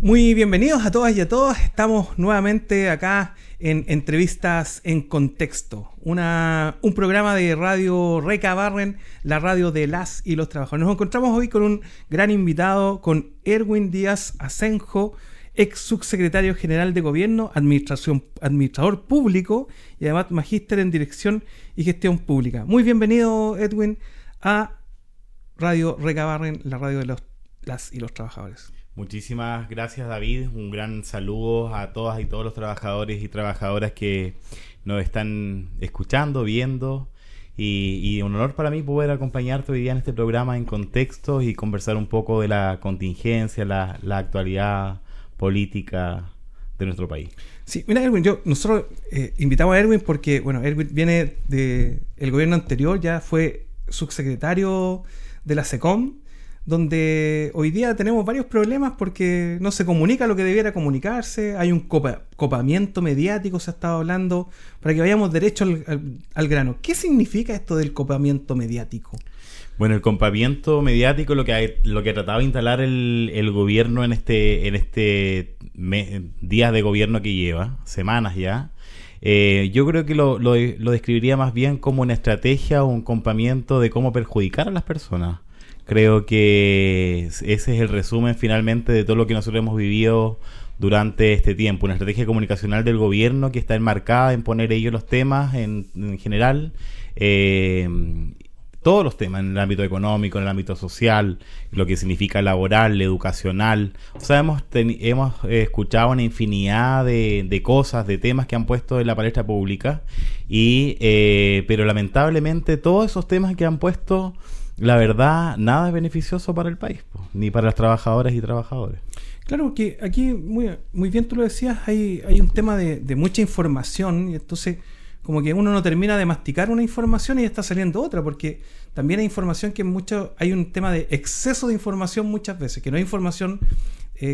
Muy bienvenidos a todas y a todos. Estamos nuevamente acá en Entrevistas en Contexto, un programa de Radio Recabarren, la radio de las y los trabajadores. Nos encontramos hoy con un gran invitado, con Erwin Díaz Asenjo, ex subsecretario general de Gobierno, administrador público y además magíster en Dirección y Gestión Pública. Muy bienvenido, Edwin, a Radio Recabarren, la radio de las y los trabajadores. Muchísimas gracias, David. Un gran saludo a todas y todos los trabajadores y trabajadoras que nos están escuchando, viendo. Y un honor para mí poder acompañarte hoy día en este programa en contexto y conversar un poco de la contingencia, la actualidad política de nuestro país. Sí, mira, Erwin, nosotros invitamos a Erwin porque, bueno, Erwin viene del gobierno anterior, ya fue subsecretario de la SECOM, donde hoy día tenemos varios problemas porque no se comunica lo que debiera comunicarse, hay un copamiento mediático, se ha estado hablando, para que vayamos derecho al grano. ¿Qué significa esto del copamiento mediático? Bueno, el copamiento mediático, lo que ha tratado de instalar el gobierno en este días de gobierno que lleva, semanas ya, yo creo que lo describiría más bien como una estrategia o un copamiento de cómo perjudicar a las personas. Creo que ese es el resumen finalmente de todo lo que nosotros hemos vivido durante este tiempo. Una estrategia comunicacional del gobierno que está enmarcada en poner ellos los temas en general, todos los temas en el ámbito económico, en el ámbito social, lo que significa laboral, educacional. O sea, hemos escuchado una infinidad de cosas, de temas que han puesto en la palestra pública, pero lamentablemente todos esos temas que han puesto, la verdad, nada es beneficioso para el país, ni para las trabajadoras y trabajadores. Claro que aquí, muy bien tú lo decías, hay un tema de mucha información y entonces como que uno no termina de masticar una información y ya está saliendo otra, porque también hay información que hay un tema de exceso de información muchas veces, que no hay información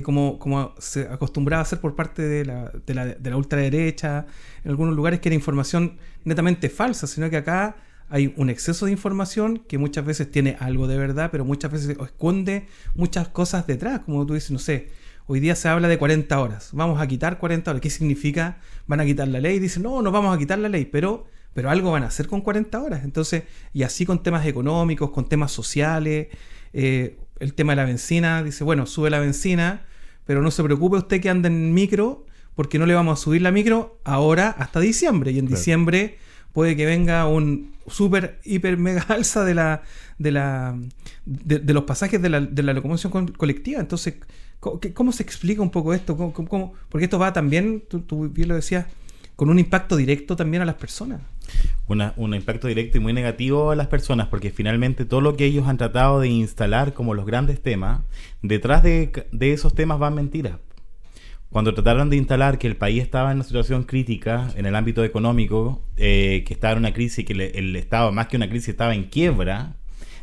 como se acostumbraba a hacer por parte de la ultraderecha, en algunos lugares que era información netamente falsa, sino que acá hay un exceso de información que muchas veces tiene algo de verdad, pero muchas veces esconde muchas cosas detrás, como tú dices, no sé, hoy día se habla de 40 horas, vamos a quitar 40 horas, ¿qué significa? Van a quitar la ley, dicen, no vamos a quitar la ley, pero algo van a hacer con 40 horas, entonces, y así con temas económicos, con temas sociales, el tema de la benzina, dice, bueno, sube la benzina, pero no se preocupe usted que anda en micro, porque no le vamos a subir la micro ahora hasta diciembre, y en diciembre puede que venga un super, hiper, mega alza de los pasajes de la locomoción colectiva. Entonces, ¿cómo se explica un poco esto? ¿Cómo? Porque esto va también, tú bien lo decías, con un impacto directo también a las personas. Un impacto directo y muy negativo a las personas, porque finalmente todo lo que ellos han tratado de instalar como los grandes temas, detrás de esos temas van mentiras. Cuando trataron de instalar que el país estaba en una situación crítica en el ámbito económico, que estaba en una crisis, que el Estado, más que una crisis, estaba en quiebra,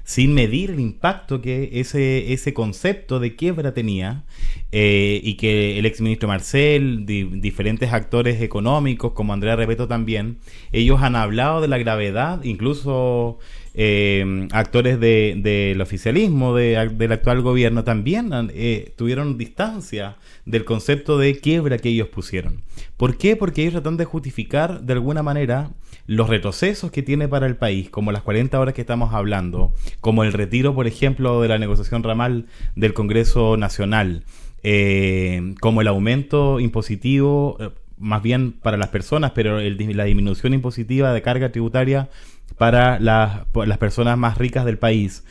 sin medir el impacto que ese concepto de quiebra tenía, y que el exministro Marcel, diferentes actores económicos, como Andrea Repetto también, ellos han hablado de la gravedad, incluso actores del oficialismo, del actual gobierno, también tuvieron distancia del concepto de quiebra que ellos pusieron. ¿Por qué? Porque ellos tratan de justificar de alguna manera los retrocesos que tiene para el país, como las 40 horas que estamos hablando, como el retiro, por ejemplo, de la negociación ramal del Congreso Nacional, como el aumento impositivo, más bien para las personas, pero la disminución impositiva de carga tributaria para las personas más ricas del país.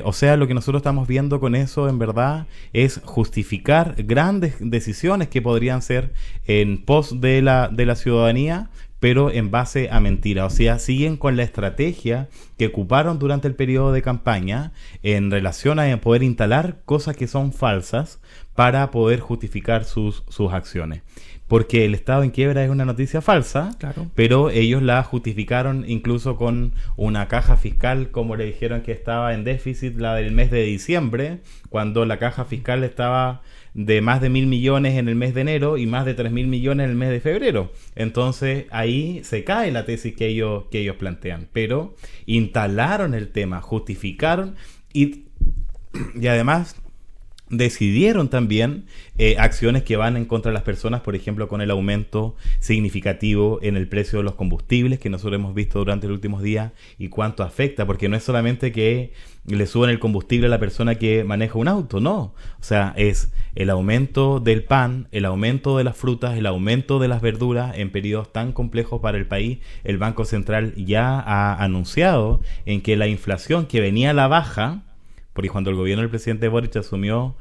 O sea, lo que nosotros estamos viendo con eso, en verdad, es justificar grandes decisiones que podrían ser en pos de la ciudadanía, pero en base a mentira. O sea, siguen con la estrategia que ocuparon durante el periodo de campaña en relación a poder instalar cosas que son falsas para poder justificar sus acciones. Porque el Estado en quiebra es una noticia falsa, claro, pero ellos la justificaron incluso con una caja fiscal, como le dijeron que estaba en déficit, la del mes de diciembre, cuando la caja fiscal estaba de más de 1.000 millones en el mes de enero y más de 3.000 millones en el mes de febrero. Entonces ahí se cae la tesis que ellos plantean, pero instalaron el tema, justificaron y además decidieron también acciones que van en contra de las personas, por ejemplo, con el aumento significativo en el precio de los combustibles que nosotros hemos visto durante los últimos días y cuánto afecta, porque no es solamente que le suban el combustible a la persona que maneja un auto, no. O sea, es el aumento del pan, el aumento de las frutas, el aumento de las verduras en periodos tan complejos para el país. El Banco Central ya ha anunciado en que la inflación que venía a la baja, porque cuando el gobierno del presidente Boric asumió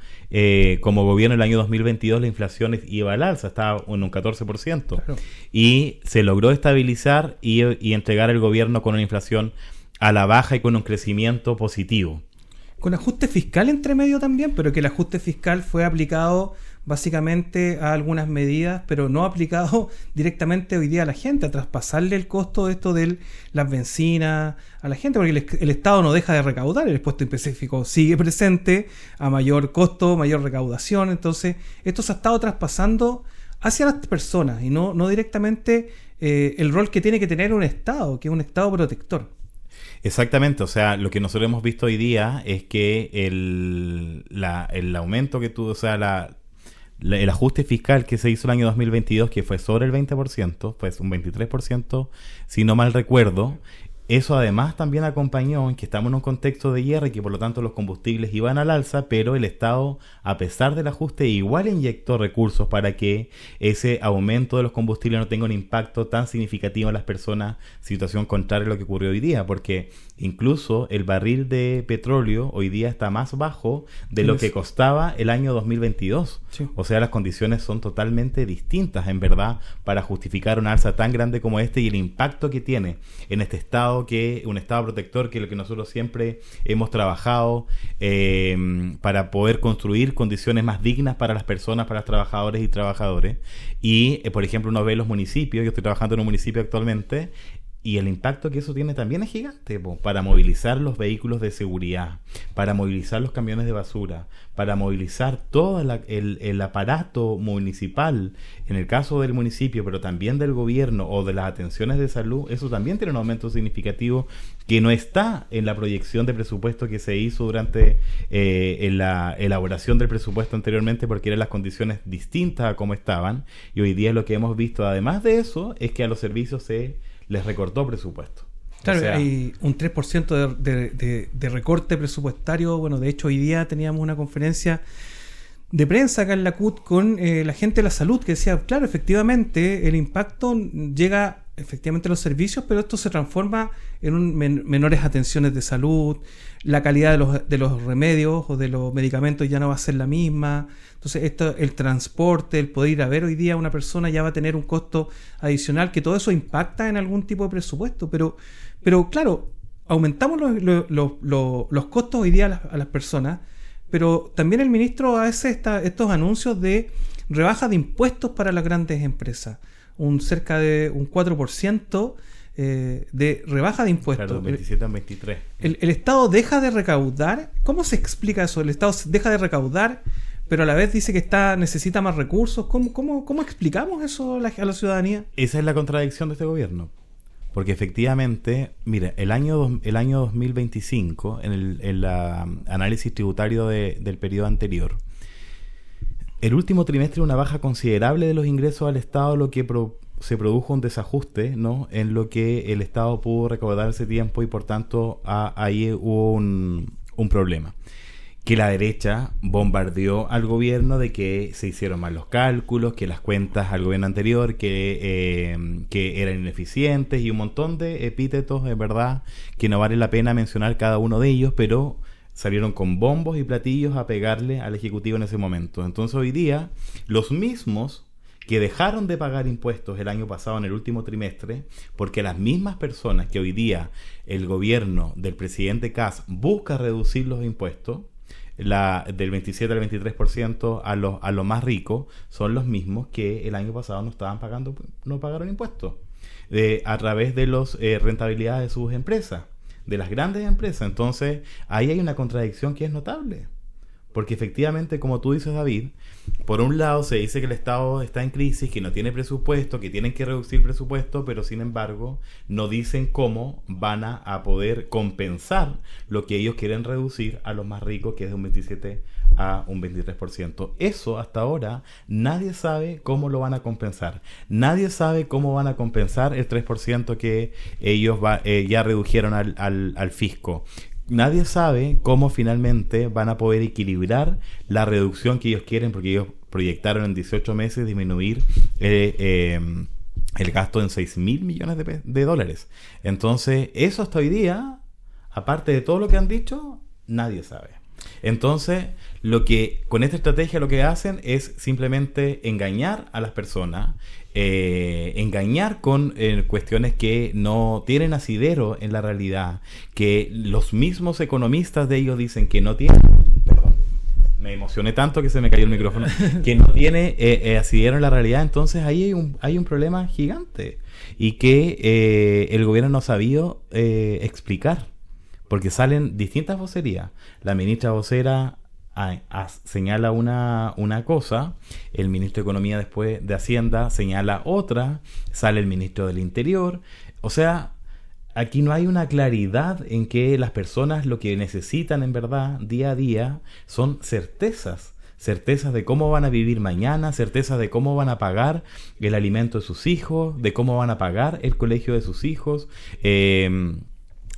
como gobierno el año 2022, la inflación iba al alza, estaba en un 14%. Claro. Y se logró estabilizar y entregar el gobierno con una inflación a la baja y con un crecimiento positivo. Con ajuste fiscal entre medio también, pero que el ajuste fiscal fue aplicado básicamente a algunas medidas, pero no aplicado directamente hoy día a la gente, a traspasarle el costo de esto de las bencinas a la gente, porque el Estado no deja de recaudar, el impuesto específico sigue presente a mayor costo, mayor recaudación. Entonces esto se ha estado traspasando hacia las personas y no directamente el rol que tiene que tener un Estado, que es un Estado protector. Exactamente, o sea, lo que nosotros hemos visto hoy día es que el aumento que tuvo, o sea, el ajuste fiscal que se hizo el año 2022, que fue sobre el 20%, pues un 23%, si no mal recuerdo, eso además también acompañó en que estamos en un contexto de guerra y que por lo tanto los combustibles iban al alza, pero el Estado, a pesar del ajuste, igual inyectó recursos para que ese aumento de los combustibles no tenga un impacto tan significativo en las personas, situación contraria a lo que ocurrió hoy día, porque incluso el barril de petróleo hoy día está más bajo de lo que costaba el año 2022. Sí. O sea, las condiciones son totalmente distintas, en verdad, para justificar un alza tan grande como este y el impacto que tiene en este Estado, que un Estado protector, que es lo que nosotros siempre hemos trabajado para poder construir condiciones más dignas para las personas, para los trabajadores y trabajadores. Y, por ejemplo, uno ve los municipios, yo estoy trabajando en un municipio actualmente, y el impacto que eso tiene también es gigante, para movilizar los vehículos de seguridad, para movilizar los camiones de basura, para movilizar todo el aparato municipal, en el caso del municipio, pero también del gobierno o de las atenciones de salud. Eso también tiene un aumento significativo que no está en la proyección de presupuesto que se hizo durante en la elaboración del presupuesto anteriormente, porque eran las condiciones distintas a cómo estaban, y hoy día lo que hemos visto, además de eso, es que a los servicios les recortó presupuesto. Claro, o sea, hay un 3% de recorte presupuestario. Bueno, de hecho, hoy día teníamos una conferencia de prensa acá en la CUT con la gente de la salud que decía, claro, efectivamente, el impacto llega efectivamente a los servicios, pero esto se transforma en menores atenciones de salud, la calidad de los remedios o de los medicamentos ya no va a ser la misma. Entonces, el transporte, el poder ir a ver hoy día a una persona ya va a tener un costo adicional, que todo eso impacta en algún tipo de presupuesto. Pero claro, aumentamos los costos hoy día a las personas, pero también el ministro hace estos anuncios de rebaja de impuestos para las grandes empresas, cerca de un 4% de rebaja de impuestos. Claro, 27 a 23. El Estado deja de recaudar. ¿Cómo se explica eso? El Estado deja de recaudar, pero a la vez dice que necesita más recursos. ¿Cómo explicamos eso a la ciudadanía? Esa es la contradicción de este gobierno. Porque efectivamente, mire, el año 2025, en el análisis tributario del periodo anterior, el último trimestre una baja considerable de los ingresos al Estado, lo que se produjo un desajuste, ¿no?, en lo que el Estado pudo recaudar ese tiempo, y por tanto ahí hubo un problema. Que la derecha bombardeó al gobierno de que se hicieron mal los cálculos, que las cuentas al gobierno anterior que eran ineficientes, y un montón de epítetos, de verdad, que no vale la pena mencionar cada uno de ellos, pero salieron con bombos y platillos a pegarle al Ejecutivo en ese momento. Entonces hoy día, los mismos que dejaron de pagar impuestos el año pasado en el último trimestre, porque las mismas personas que hoy día el gobierno del presidente Kast busca reducir los impuestos, del 27 al 23% a los más ricos, son los mismos que el año pasado no pagaron impuestos a través de las rentabilidades de sus empresas, de las grandes empresas. Entonces ahí hay una contradicción que es notable, porque efectivamente, como tú dices, David, por un lado se dice que el Estado está en crisis, que no tiene presupuesto, que tienen que reducir presupuesto, pero sin embargo no dicen cómo van a poder compensar lo que ellos quieren reducir a los más ricos, que es de un 27 a un 23%. Eso hasta ahora nadie sabe cómo lo van a compensar. Nadie sabe cómo van a compensar el 3% que ellos ya redujeron al fisco. Nadie sabe cómo finalmente van a poder equilibrar la reducción que ellos quieren, porque ellos proyectaron en 18 meses disminuir el gasto en 6.000 millones de dólares. Entonces, eso hasta hoy día, aparte de todo lo que han dicho, nadie sabe. Entonces, con esta estrategia lo que hacen es simplemente engañar a las personas, engañar con cuestiones que no tienen asidero en la realidad, que los mismos economistas de ellos dicen que no tienen. Perdón, me emocioné tanto que se me cayó el micrófono. Que no tiene asidero en la realidad. Entonces ahí hay un problema gigante y que el gobierno no ha sabido explicar, porque salen distintas vocerías. La ministra vocera señala una cosa, el ministro de Economía después de Hacienda señala otra, sale el ministro del Interior. O sea, aquí no hay una claridad en que las personas lo que necesitan en verdad día a día son certezas de cómo van a vivir mañana, certezas de cómo van a pagar el alimento de sus hijos, de cómo van a pagar el colegio de sus hijos,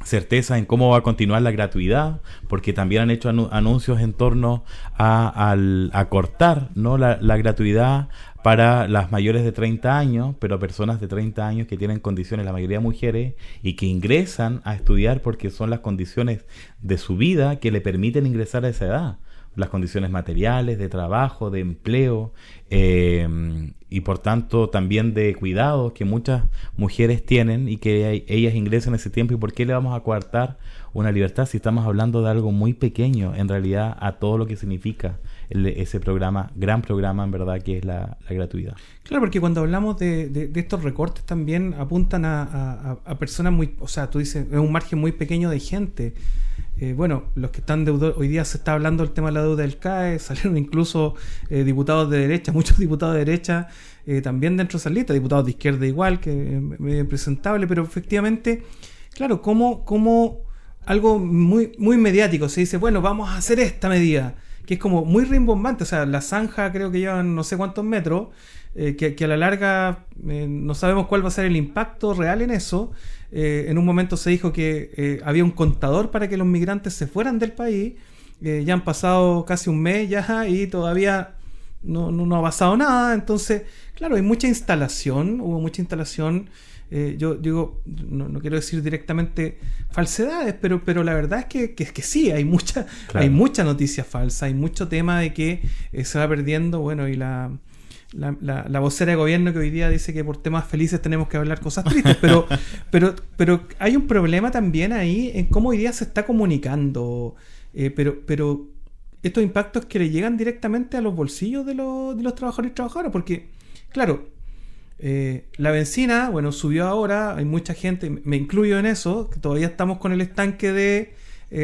certeza en cómo va a continuar la gratuidad, porque también han hecho anuncios en torno a cortar, ¿no?, la gratuidad para las mayores de 30 años, pero personas de 30 años que tienen condiciones, la mayoría mujeres, y que ingresan a estudiar porque son las condiciones de su vida que le permiten ingresar a esa edad. Las condiciones materiales, de trabajo, de empleo, y por tanto también de cuidados que muchas mujeres tienen y que ellas ingresan ese tiempo. ¿Y por qué le vamos a coartar una libertad si estamos hablando de algo muy pequeño en realidad a todo lo que significa ese programa, gran programa en verdad, que es la gratuidad? Claro, porque cuando hablamos de estos recortes también apuntan a personas muy, o sea, tú dices, es un margen muy pequeño de gente. Bueno, los que están deudores, hoy día se está hablando del tema de la deuda del CAE, salieron incluso diputados de derecha, muchos diputados de derecha, también dentro de esa lista, diputados de izquierda igual, que es medio impresentable, pero efectivamente, claro, como algo muy, muy mediático, se dice, bueno, vamos a hacer esta medida, que es como muy rimbombante, o sea, la zanja creo que llevan no sé cuántos metros, que a la larga no sabemos cuál va a ser el impacto real en eso. En un momento se dijo que había un contador para que los migrantes se fueran del país. Ya han pasado casi un mes ya y todavía no ha pasado nada. Entonces, claro, hay mucha instalación, hubo mucha instalación. Yo digo, no quiero decir directamente falsedades, pero la verdad es que sí, hay mucha noticia falsa, hay mucho tema de que se va perdiendo, bueno, y la vocera de gobierno que hoy día dice que por temas felices tenemos que hablar cosas tristes, pero hay un problema también ahí en cómo hoy día se está comunicando, pero estos impactos que le llegan directamente a los bolsillos de los trabajadores y trabajadoras, porque, claro, la benzina, bueno, subió ahora, hay mucha gente, me incluyo en eso, que todavía estamos con el estanque de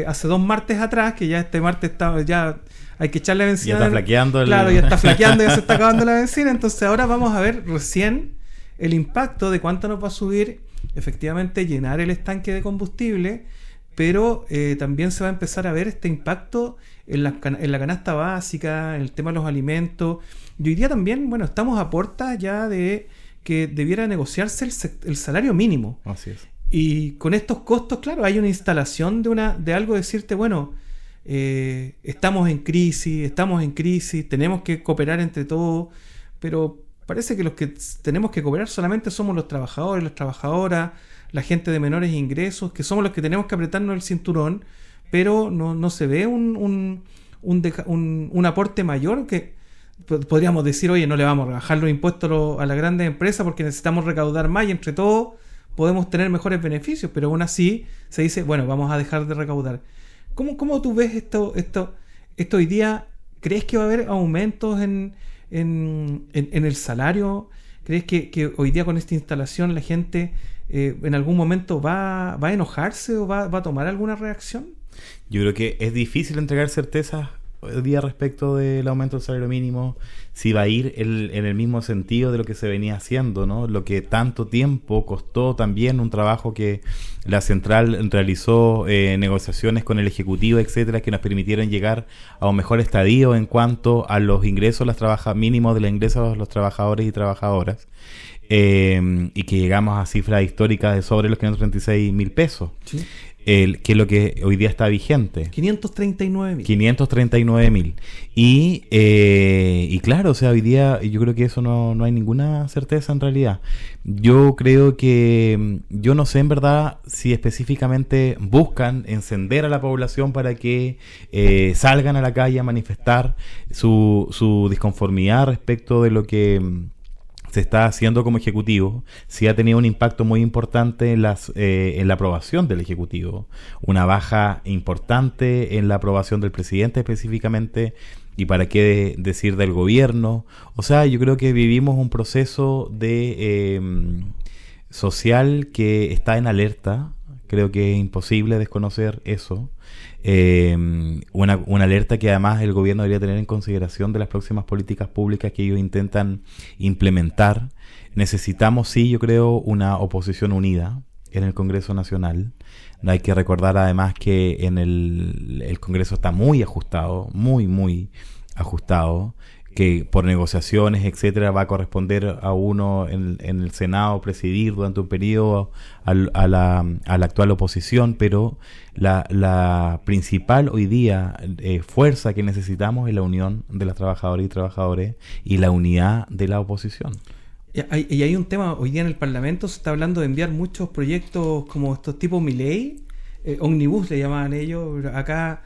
hace 2 martes atrás, que ya este martes ya hay que echarle benzina. Ya está flaqueando. Claro, ya está flaqueando, ya se está acabando la benzina. Entonces ahora vamos a ver recién el impacto de cuánto nos va a subir efectivamente llenar el estanque de combustible, pero también se va a empezar a ver este impacto en la canasta básica, en el tema de los alimentos. Y hoy día también, bueno, estamos a puertas ya de que debiera negociarse el salario mínimo. Así es. Y con estos costos, claro, hay una instalación de algo, decirte, bueno, estamos en crisis, tenemos que cooperar entre todos, pero parece que los que tenemos que cooperar solamente somos los trabajadores, las trabajadoras, la gente de menores ingresos, que somos los que tenemos que apretarnos el cinturón, pero no se ve un aporte mayor que podríamos decir, oye, no le vamos a bajar los impuestos a las grandes empresas porque necesitamos recaudar más y entre todos podemos tener mejores beneficios, pero aún así se dice, bueno, vamos a dejar de recaudar. ¿Cómo tú ves esto hoy día? ¿Crees que va a haber aumentos en el salario? ¿Crees que hoy día con esta instalación la gente en algún momento va a enojarse o va a tomar alguna reacción? Yo creo que es difícil entregar certezas hoy día respecto del aumento del salario mínimo, si va a ir en el mismo sentido de lo que se venía haciendo, ¿no? Lo que tanto tiempo costó también, un trabajo que la central realizó, negociaciones con el Ejecutivo, etcétera, que nos permitieron llegar a un mejor estadio en cuanto a los ingresos mínimos de los ingresos de los trabajadores y trabajadoras, y que llegamos a cifras históricas de sobre los 536.000 pesos. Sí. Que es lo que hoy día está vigente. 539.000. 539.000. Y claro, o sea, hoy día yo creo que eso no hay ninguna certeza en realidad. Yo creo que, yo no sé en verdad si específicamente buscan encender a la población para que salgan a la calle a manifestar su disconformidad respecto de lo que se está haciendo como Ejecutivo. Sí ha tenido un impacto muy importante en la aprobación del Ejecutivo, una baja importante en la aprobación del presidente específicamente, y para qué decir del gobierno. O sea, yo creo que vivimos un proceso de social que está en alerta. Creo que es imposible desconocer eso. Una alerta que además el gobierno debería tener en consideración de las próximas políticas públicas que ellos intentan implementar. Necesitamos, sí, yo creo, una oposición unida en el Congreso Nacional. Hay que recordar además que en el Congreso está muy ajustado, muy ajustado, que por negociaciones, etcétera, va a corresponder a uno en el Senado presidir durante un periodo a la actual oposición, pero la principal hoy día fuerza que necesitamos es la unión de las trabajadoras y trabajadores y la unidad de la oposición. Y hay un tema, hoy día en el Parlamento se está hablando de enviar muchos proyectos como estos tipos Milei, Omnibus le llamaban ellos, acá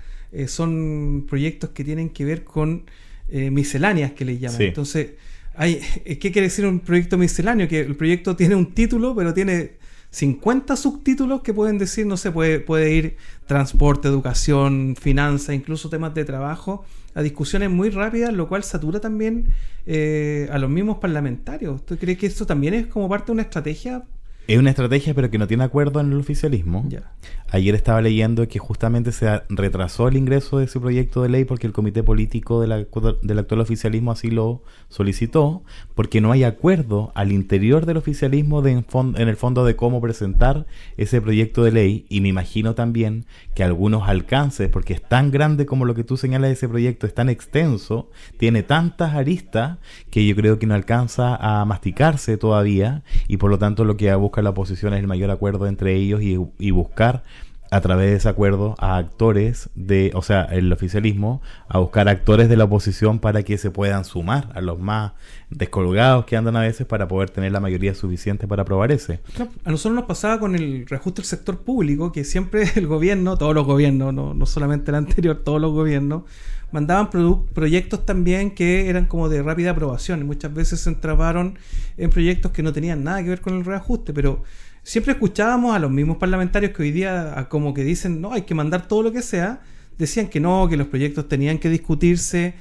son proyectos que tienen que ver con misceláneas, que les llaman. Sí. Entonces, ¿qué quiere decir un proyecto misceláneo? Que el proyecto tiene un título, pero tiene 50 subtítulos que pueden decir, no sé, puede ir transporte, educación, finanzas, incluso temas de trabajo, a discusiones muy rápidas, lo cual satura también a los mismos parlamentarios. ¿Usted cree que esto también es como parte de una estrategia? Es una estrategia, pero que no tiene acuerdo en el oficialismo. Ya. Ayer estaba leyendo que justamente se retrasó el ingreso de ese proyecto de ley porque el comité político del actual oficialismo así lo solicitó, porque no hay acuerdo al interior del oficialismo en el fondo de cómo presentar ese proyecto de ley. Y me imagino también que algunos alcances, porque es tan grande como lo que tú señalas de ese proyecto, es tan extenso, tiene tantas aristas, que yo creo que no alcanza a masticarse todavía, y por lo tanto lo que busca la oposición es el mayor acuerdo entre ellos y buscar a través de ese acuerdo a actores el oficialismo, a buscar actores de la oposición para que se puedan sumar a los más descolgados que andan a veces para poder tener la mayoría suficiente para aprobar ese. Claro, a nosotros nos pasaba con el reajuste del sector público, que siempre el gobierno, todos los gobiernos, no solamente el anterior, todos los gobiernos, mandaban proyectos también que eran como de rápida aprobación, y muchas veces se entraparon en proyectos que no tenían nada que ver con el reajuste, pero siempre escuchábamos a los mismos parlamentarios que hoy día como que dicen, no, hay que mandar todo lo que sea, decían que no, que los proyectos tenían que discutirse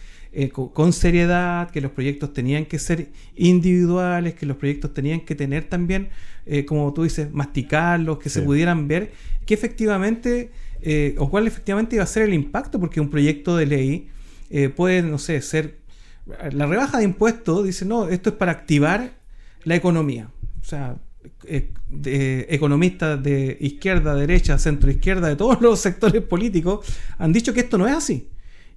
con seriedad, que los proyectos tenían que ser individuales, que los proyectos tenían que tener también, como tú dices, masticarlos, que se pudieran ver, que efectivamente, o cuál efectivamente iba a ser el impacto, porque un proyecto de ley puede, no sé, ser la rebaja de impuestos, dice, no, esto es para activar la economía, o sea, economistas de izquierda, derecha, centro izquierda, de todos los sectores políticos han dicho que esto no es así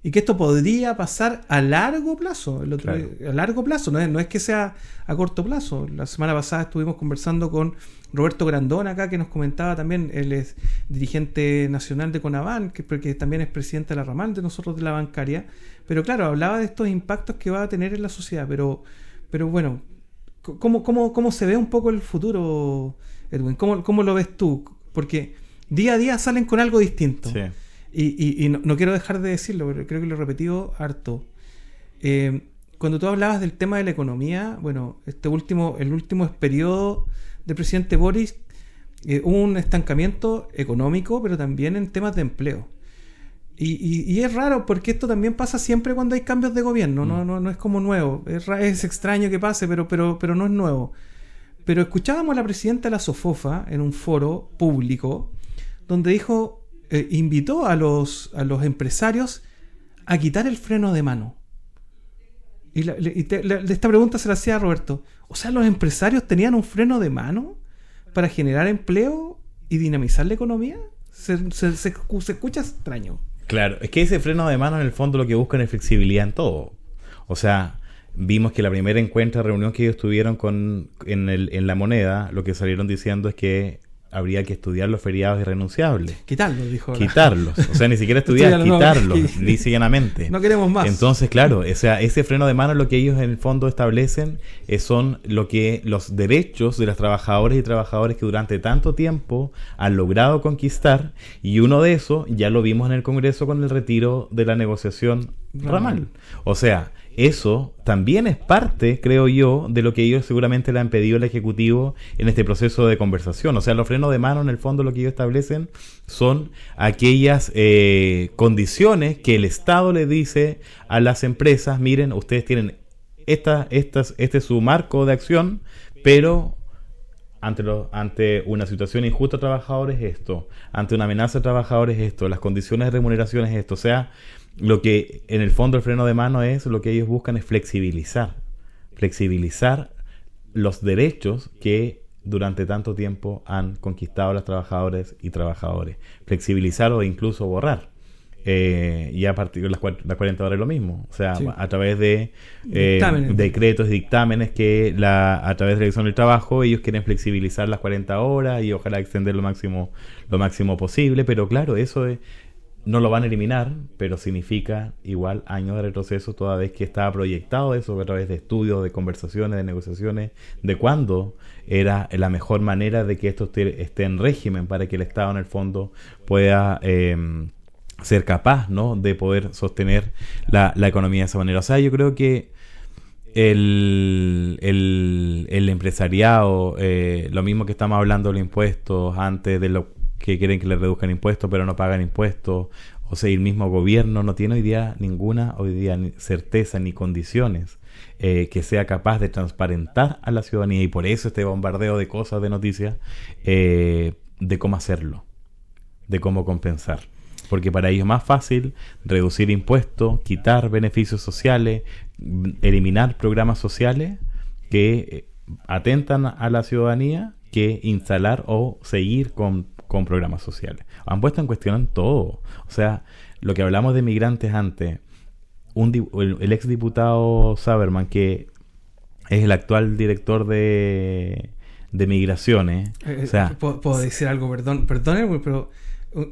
y que esto podría pasar a largo plazo. Claro. A largo plazo, no es que sea a corto plazo. La semana pasada estuvimos conversando con Roberto Grandón acá, que nos comentaba también, él es dirigente nacional de Conaban, que también es presidente de la ramal de nosotros de la bancaria, pero claro, hablaba de estos impactos que va a tener en la sociedad, pero bueno, ¿cómo se ve un poco el futuro, Edwin? ¿Cómo lo ves tú? Porque día a día salen con algo distinto. Sí. Y no quiero dejar de decirlo, pero creo que lo he repetido harto. Cuando tú hablabas del tema de la economía, bueno, el último periodo del presidente Boris, hubo un estancamiento económico, pero también en temas de empleo. Y es raro, porque esto también pasa siempre cuando hay cambios de gobierno, no es como nuevo, es extraño que pase, pero no es nuevo. Pero escuchábamos a la presidenta de la SOFOFA en un foro público donde dijo, invitó a los empresarios a quitar el freno de mano. Esta pregunta se la hacía a Roberto. O sea, ¿los empresarios tenían un freno de mano para generar empleo y dinamizar la economía? Se escucha extraño. Claro, es que ese freno de mano en el fondo lo que buscan es flexibilidad en todo. O sea, vimos que la primera reunión que ellos tuvieron en La Moneda, lo que salieron diciendo es que habría que estudiar los feriados irrenunciables. Quitarlos, dijo. Quitarlos. O sea, ni siquiera estudiar, quitarlos, lisa y llanamente. No queremos más. Entonces, claro, o sea, ese freno de mano lo que ellos en el fondo establecen son lo que los derechos de las trabajadoras y trabajadores que durante tanto tiempo han logrado conquistar, y uno de esos ya lo vimos en el Congreso con el retiro de la negociación ramal. O sea, eso también es parte, creo yo, de lo que ellos seguramente le han pedido al Ejecutivo en este proceso de conversación. O sea, los frenos de mano, en el fondo, lo que ellos establecen son aquellas condiciones que el Estado le dice a las empresas: miren, ustedes tienen este es su marco de acción, pero ante una situación injusta a trabajadores esto, ante una amenaza a trabajadores esto, las condiciones de remuneración es esto. O sea, lo que en el fondo el freno de mano es, lo que ellos buscan es flexibilizar los derechos que durante tanto tiempo han conquistado las trabajadoras y trabajadores, flexibilizar o incluso borrar. Y a partir de las 40 horas es lo mismo, o sea, sí, a través de decretos y dictámenes que a través de la Dirección del Trabajo ellos quieren flexibilizar las 40 horas y ojalá extender lo máximo posible, pero claro, eso no lo van a eliminar, pero significa igual años de retroceso, toda vez que estaba proyectado eso a través de estudios, de conversaciones, de negociaciones, de cuándo era la mejor manera de que esto esté en régimen para que el Estado en el fondo pueda ser capaz, ¿no?, de poder sostener la economía de esa manera. O sea, yo creo que el empresariado, lo mismo que estamos hablando de los impuestos antes, de lo que quieren que le reduzcan impuestos pero no pagan impuestos, o sea, el mismo gobierno no tiene hoy día certeza ni condiciones que sea capaz de transparentar a la ciudadanía, y por eso este bombardeo de cosas, de noticias, de cómo hacerlo, de cómo compensar. Porque para ellos es más fácil reducir impuestos, quitar beneficios sociales, eliminar programas sociales que atentan a la ciudadanía, que instalar o seguir con programas sociales. Han puesto en cuestión todo. O sea, lo que hablamos de migrantes antes, el exdiputado Saberman, que es el actual director de Migraciones. O sea, ¿Puedo decir algo? Perdónenme, pero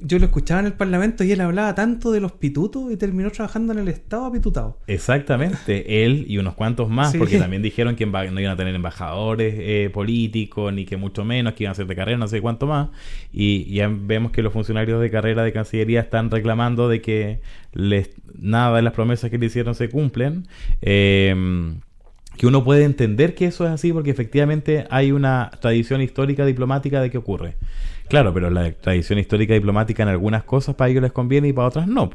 yo lo escuchaba en el Parlamento y él hablaba tanto de los pitutos y terminó trabajando en el Estado apitutado. Exactamente, él y unos cuantos más, sí, porque también dijeron que no iban a tener embajadores políticos, ni que mucho menos, que iban a ser de carrera, no sé cuánto más. Y ya vemos que los funcionarios de carrera de Cancillería están reclamando de que nada de las promesas que le hicieron se cumplen. Que uno puede entender que eso es así porque efectivamente hay una tradición histórica diplomática de que ocurre. Claro, pero la tradición histórica diplomática en algunas cosas para ellos les conviene y para otras no.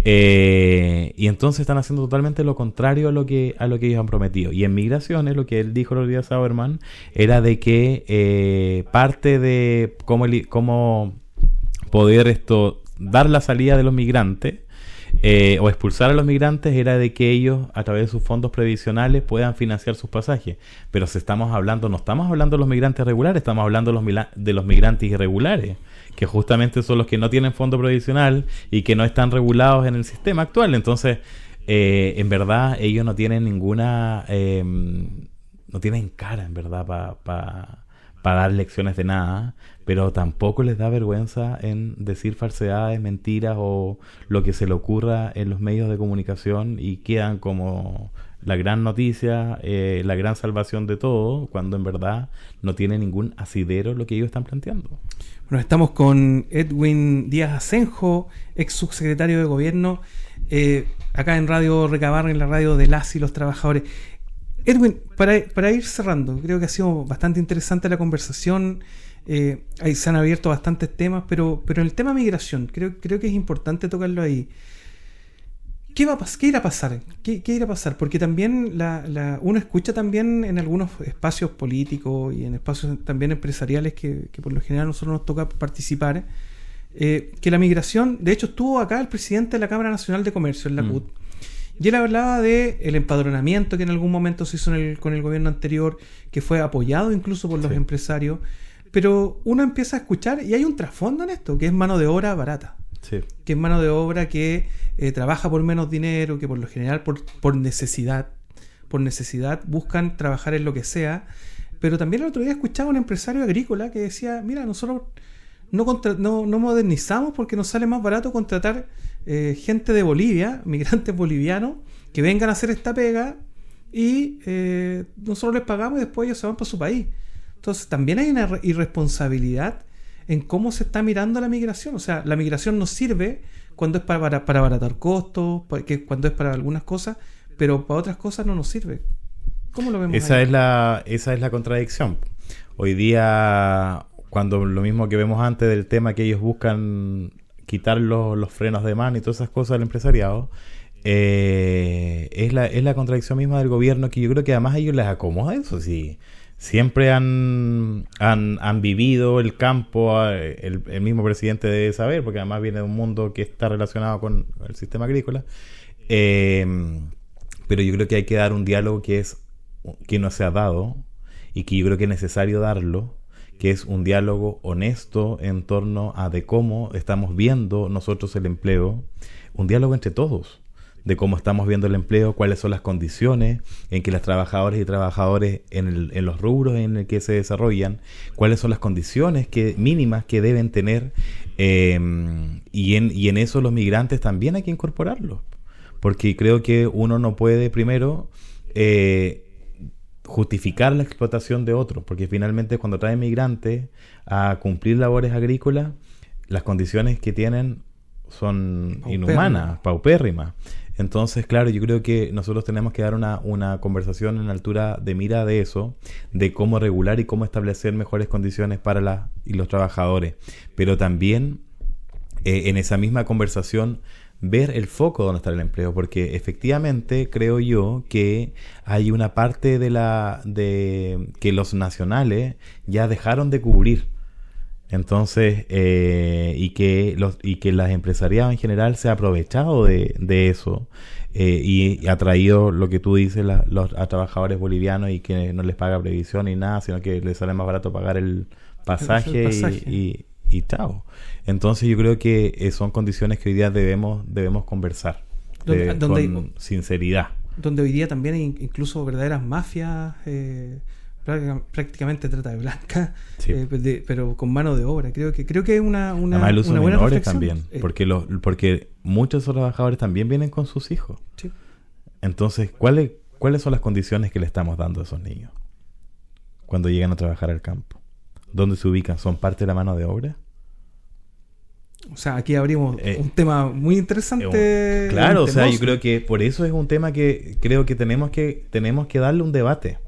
Y entonces están haciendo totalmente lo contrario a lo que ellos han prometido. Y en migraciones, lo que él dijo el otro día, Sauerman, era de que parte de cómo poder dar la salida de los migrantes, o expulsar a los migrantes, era de que ellos a través de sus fondos previsionales puedan financiar sus pasajes. Pero no estamos hablando de los migrantes regulares, estamos hablando de los migrantes irregulares, que justamente son los que no tienen fondo previsional y que no están regulados en el sistema actual. Entonces, en verdad, ellos no tienen no tienen cara, en verdad, para dar lecciones de nada, pero tampoco les da vergüenza en decir falsedades, mentiras o lo que se le ocurra en los medios de comunicación, y quedan como la gran noticia, la gran salvación de todo, cuando en verdad no tiene ningún asidero lo que ellos están planteando. Bueno, estamos con Edwin Díaz Asenjo, ex subsecretario de Gobierno, acá en Radio Recabar, en la radio de las y los trabajadores. Edwin, para ir cerrando, creo que ha sido bastante interesante la conversación. Ahí se han abierto bastantes temas, pero en el tema migración creo que es importante tocarlo ahí. ¿Qué irá a pasar? ¿Qué irá a pasar? Porque también uno escucha también en algunos espacios políticos y en espacios también empresariales que por lo general a nosotros nos toca participar, que la migración, de hecho estuvo acá el presidente de la Cámara Nacional de Comercio, en la CUT, y él hablaba de el empadronamiento que en algún momento se hizo con el gobierno anterior, que fue apoyado incluso por los empresarios, pero uno empieza a escuchar y hay un trasfondo en esto, que es mano de obra barata, que es mano de obra que trabaja por menos dinero, que por lo general por necesidad buscan trabajar en lo que sea. Pero también el otro día escuchaba a un empresario agrícola que decía, mira, nosotros no modernizamos porque nos sale más barato contratar gente de Bolivia, migrantes bolivianos, que vengan a hacer esta pega y nosotros les pagamos y después ellos se van para su país. Entonces también hay una irresponsabilidad en cómo se está mirando la migración. O sea, la migración nos sirve cuando es para abaratar costos, cuando es para algunas cosas, pero para otras cosas no nos sirve. ¿Cómo lo vemos? Esa es la contradicción. Hoy día, cuando lo mismo que vemos antes del tema que ellos buscan quitar los frenos de mano y todas esas cosas del empresariado, es la contradicción misma del gobierno, que yo creo que además a ellos les acomoda eso. Sí. Siempre han vivido el campo, el mismo presidente debe saber, porque además viene de un mundo que está relacionado con el sistema agrícola. Pero yo creo que hay que dar un diálogo que no se ha dado y que yo creo que es necesario darlo, que es un diálogo honesto en torno a de cómo estamos viendo nosotros el empleo, un diálogo entre todos, de cómo estamos viendo el empleo, cuáles son las condiciones en que las trabajadoras y trabajadores en los rubros en el que se desarrollan, cuáles son las condiciones mínimas que deben tener, y en eso los migrantes también hay que incorporarlos, porque creo que uno no puede primero justificar la explotación de otros, porque finalmente cuando traen migrantes a cumplir labores agrícolas, las condiciones que tienen son inhumanas, paupérrimas. Entonces, claro, yo creo que nosotros tenemos que dar una conversación en altura de mira de eso, de cómo regular y cómo establecer mejores condiciones para los trabajadores. Pero también en esa misma conversación ver el foco donde está el empleo, porque efectivamente creo yo que hay una parte de que los nacionales ya dejaron de cubrir. Entonces, y que las empresariados en general se ha aprovechado de eso y ha traído lo que tú dices a trabajadores bolivianos y que no les paga previsión ni nada, sino que les sale más barato pagar el pasaje. Y chao. Entonces yo creo que son condiciones que hoy día debemos conversar con sinceridad. Donde hoy día también hay incluso verdaderas mafias, prácticamente trata de blanca, sí. Pero con mano de obra. Creo que es una buena reflexión también, porque muchos de esos trabajadores también vienen con sus hijos. Sí. Entonces, ¿cuáles son las condiciones que le estamos dando a esos niños cuando llegan a trabajar al campo? ¿Dónde se ubican? ¿Son parte de la mano de obra? O sea, aquí abrimos un tema muy interesante. Claro, o sea, yo creo que por eso es un tema que creo que tenemos que darle un debate.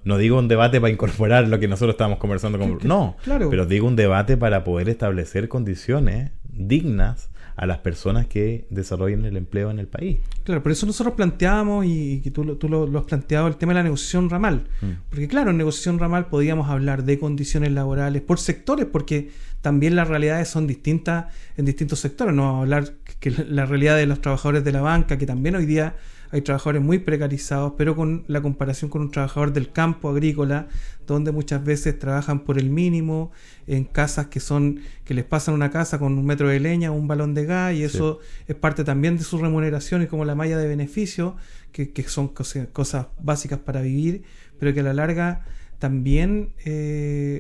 No digo un debate para incorporar lo que nosotros estábamos conversando con... No, claro. Pero digo un debate para poder establecer condiciones dignas a las personas que desarrollen el empleo en el país. Claro, por eso nosotros planteábamos, y que tú lo has planteado, el tema de la negociación ramal. Porque claro, en negociación ramal podíamos hablar de condiciones laborales por sectores, porque también las realidades son distintas en distintos sectores. No vamos a hablar que la realidad de los trabajadores de la banca, que también hoy día hay trabajadores muy precarizados, pero con la comparación con un trabajador del campo agrícola, donde muchas veces trabajan por el mínimo, en casas que les pasan una casa con un metro de leña o un balón de gas, y eso es parte también de su remuneración y como la malla de beneficio, que son cosas básicas para vivir, pero que a la larga también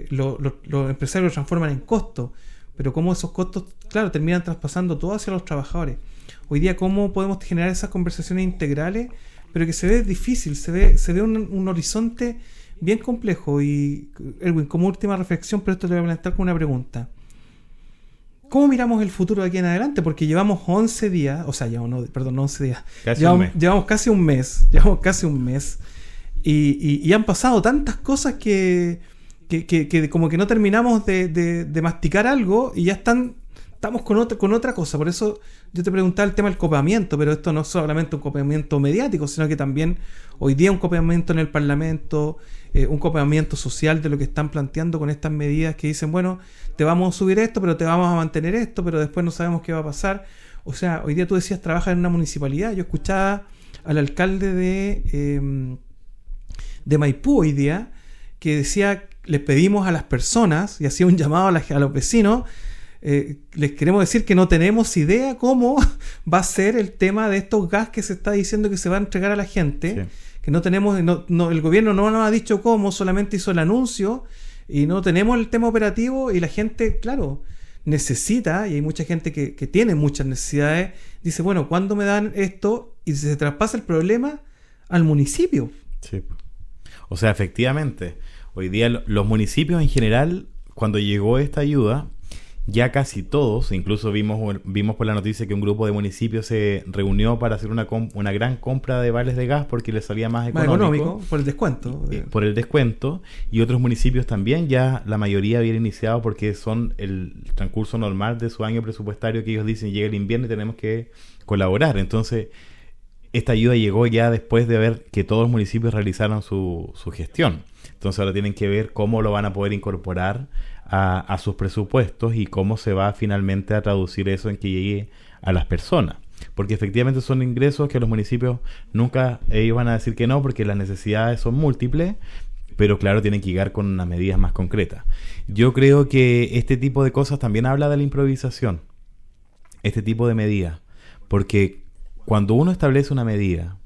los empresarios lo transforman en costos, pero cómo esos costos, claro, terminan traspasando todo hacia los trabajadores. Hoy día, ¿cómo podemos generar esas conversaciones integrales? Pero que se ve difícil, se ve un horizonte bien complejo. Y, Erwin, como última reflexión, pero esto te voy a plantear con una pregunta. ¿Cómo miramos el futuro de aquí en adelante? Porque llevamos 11 días, o sea, no 11 días. Llevamos casi un mes. Y han pasado tantas cosas que como que no terminamos de masticar algo y ya estamos con otra cosa. Por eso yo te preguntaba el tema del copiamiento, pero esto no es solamente un copiamiento mediático, sino que también hoy día un copiamiento en el Parlamento, un copiamiento social de lo que están planteando con estas medidas que dicen, bueno, te vamos a subir esto, pero te vamos a mantener esto, pero después no sabemos qué va a pasar. O sea, hoy día tú decías, trabajas en una municipalidad. Yo escuchaba al alcalde de Maipú hoy día, que decía, les pedimos a las personas, y hacía un llamado a los vecinos, les queremos decir que no tenemos idea cómo va a ser el tema de estos gas que se está diciendo que se va a entregar a la gente, sí. Que no tenemos, el gobierno no nos ha dicho cómo, solamente hizo el anuncio y no tenemos el tema operativo, y la gente, claro, necesita, y hay mucha gente que tiene muchas necesidades, dice, bueno, ¿cuándo me dan esto? Y se traspasa el problema al municipio. Sí. O sea, efectivamente, hoy día los municipios en general, cuando llegó esta ayuda, ya casi todos, incluso vimos por la noticia que un grupo de municipios se reunió para hacer una gran compra de vales de gas porque les salía más económico por el descuento. Por el descuento, y otros municipios también, ya la mayoría habían iniciado porque son el transcurso normal de su año presupuestario, que ellos dicen llega el invierno y tenemos que colaborar. Entonces, esta ayuda llegó ya después de ver que todos los municipios realizaron su gestión. Entonces ahora tienen que ver cómo lo van a poder incorporar a sus presupuestos y cómo se va finalmente a traducir eso en que llegue a las personas. Porque efectivamente son ingresos que los municipios nunca, ellos van a decir que no, porque las necesidades son múltiples, pero claro, tienen que llegar con unas medidas más concretas. Yo creo que este tipo de cosas también habla de la improvisación, este tipo de medidas, porque cuando uno establece una medida,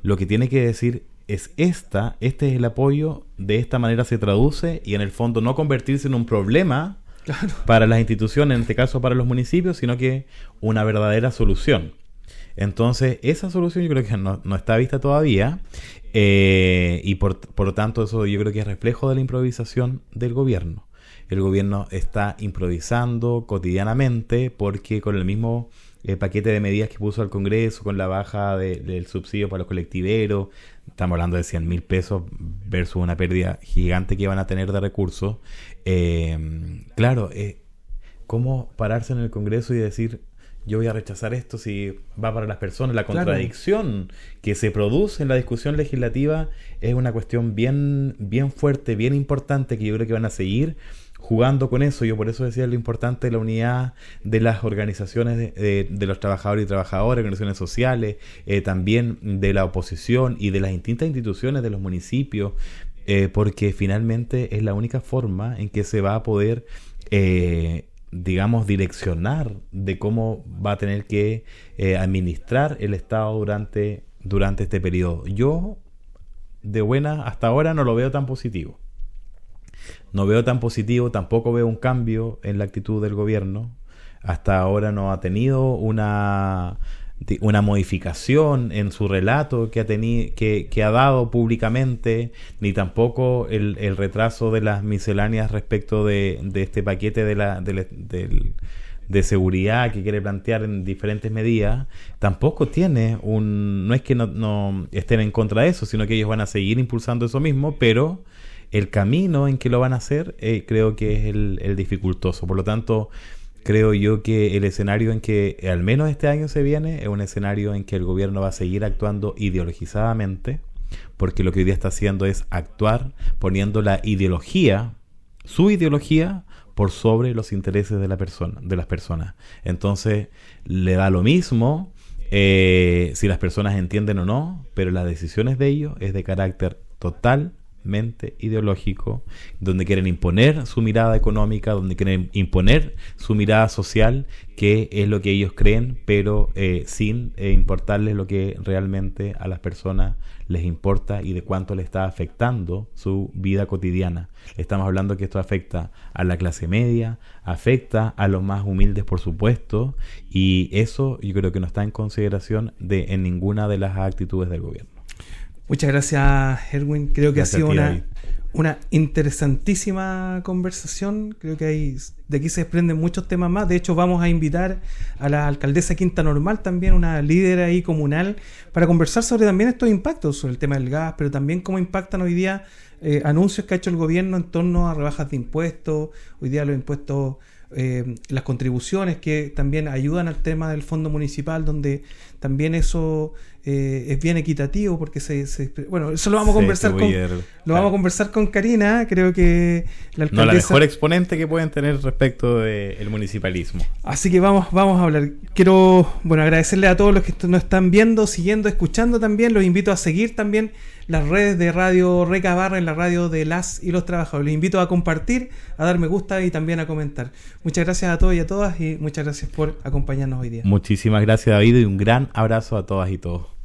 lo que tiene que decir es este es el apoyo, de esta manera se traduce, y en el fondo no convertirse en un problema, claro, para las instituciones, en este caso para los municipios, sino que una verdadera solución. Entonces, esa solución yo creo que no está vista todavía, y por lo tanto eso yo creo que es reflejo de la improvisación del gobierno. El gobierno está improvisando cotidianamente porque con el mismo paquete de medidas que puso al Congreso, con la baja del subsidio para los colectiveros, estamos hablando de 100.000 pesos versus una pérdida gigante que van a tener de recursos. Claro, ¿cómo pararse en el Congreso y decir yo voy a rechazar esto si va para las personas? La contradicción, claro, que se produce en la discusión legislativa es una cuestión bien fuerte, bien importante, que yo creo que van a seguir jugando con eso. Yo por eso decía lo importante de la unidad de las organizaciones de los trabajadores y trabajadoras, organizaciones sociales, también de la oposición y de las distintas instituciones de los municipios, porque finalmente es la única forma en que se va a poder digamos, direccionar de cómo va a tener que administrar el Estado durante este periodo. Yo, de buena, hasta ahora no lo veo tan positivo. No veo tan positivo, tampoco veo un cambio en la actitud del gobierno. Hasta ahora no ha tenido una modificación en su relato que ha dado públicamente, ni tampoco el retraso de las misceláneas respecto de este paquete de seguridad que quiere plantear en diferentes medidas. Tampoco tiene no es que no estén en contra de eso, sino que ellos van a seguir impulsando eso mismo, pero el camino en que lo van a hacer creo que es el dificultoso. Por lo tanto, creo yo que el escenario en que al menos este año se viene es un escenario en que el gobierno va a seguir actuando ideologizadamente, porque lo que hoy día está haciendo es actuar poniendo su ideología por sobre los intereses de las personas. Entonces le da lo mismo si las personas entienden o no, pero las decisiones de ellos es de carácter totalmente ideológico, donde quieren imponer su mirada económica, donde quieren imponer su mirada social, que es lo que ellos creen, pero sin importarles lo que realmente a las personas les importa y de cuánto le está afectando su vida cotidiana. Estamos hablando que esto afecta a la clase media, afecta a los más humildes, por supuesto, y eso yo creo que no está en consideración en ninguna de las actitudes del gobierno. Muchas gracias, Erwin. Creo que gracias, ha sido una interesantísima conversación. Creo que de aquí se desprenden muchos temas más. De hecho, vamos a invitar a la alcaldesa Quinta Normal, también una líder ahí comunal, para conversar sobre también estos impactos, sobre el tema del gas, pero también cómo impactan hoy día anuncios que ha hecho el gobierno en torno a rebajas de impuestos. Hoy día los impuestos las contribuciones que también ayudan al tema del fondo municipal, donde también eso es bien equitativo, porque bueno, eso lo vamos a conversar vamos a conversar con Karina. Creo que la alcaldesa... la mejor exponente que pueden tener respecto del municipalismo. Así que vamos a hablar. Quiero, agradecerle a todos los que nos están viendo, siguiendo, escuchando también. Los invito a seguir también las redes de Radio Reca Barra, en la radio de las y los trabajadores. Les invito a compartir, a dar me gusta y también a comentar. Muchas gracias a todos y a todas, y muchas gracias por acompañarnos hoy día. Muchísimas gracias, David, y un gran abrazo a todas y todos.